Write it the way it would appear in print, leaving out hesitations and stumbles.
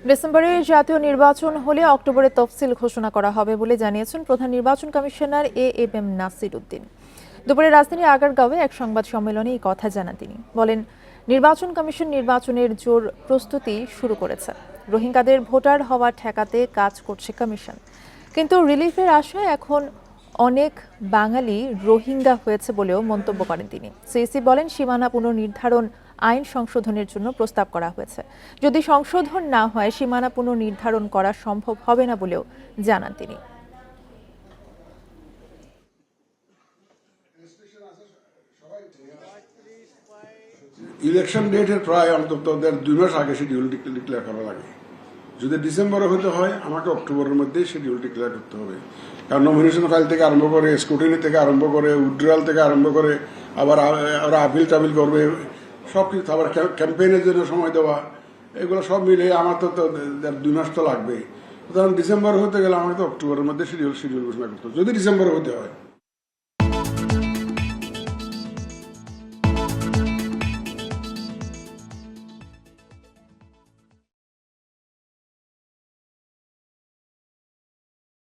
ডিসেম্বরে জাতীয় নির্বাচন হলে অক্টোবরে তফসিল ঘোষণা করা হবে বলে জানিয়েছেন প্রধান নির্বাচন কমিশনার এএম নাসির উদ্দিন। দুপুরে রাজধানীর আগারগাঁওয়ে এক সংবাদ সম্মেলনে এই কথা জানান তিনি। বলেন, নির্বাচন কমিশন নির্বাচনের জোর প্রস্তুতি শুরু করেছে। রোহিঙ্গাদের ভোটার হওয়া ঠেকাতে কাজ করছে কমিশন, কিন্তু রিলিফের আশায় এখন অনেক বাঙালি রোহিঙ্গা হয়েছে বলেও মন্তব্য করেন তিনি। সিইসি বলেন, সীমানা পুনর্নির্ধারণ আইন সংশোধনের জন্য প্রস্তাব করা হয়েছে। যদি সংশোধন না হয় সীমানা পুনর্নির্ধারণ করা সম্ভব হবে না বলেও জানান তিনি। ইলেকশন ডেটের প্রায় অন্তত 2 মাস আগে শিডিউল ডিক্লেয়ার করা লাগে। যদি ডিসেম্বরে হতে হয় আমাকে অক্টোবরের মধ্যেই শিডিউল ডিক্লেয়ার করতে হবে, কারণ নমিনেশন ফাইল থেকে আরম্ভ করে, স্ক্রুটিনি থেকে আরম্ভ করে, উইথড্রয়াল থেকে আরম্ভ করে, আবার ওরা আপিল টাপিল করবে, সব কিছু, আবার ক্যাম্পেইনের জন্য সময় দেওয়া, এগুলো সব মিলে আমার তো 2 মাস তো লাগবে। সুতরাং ডিসেম্বর হতে গেলে আমাকে তো অক্টোবরের মধ্যে শিডিউল ঘোষণা করতে হবে, যদি ডিসেম্বরে হতে হয়।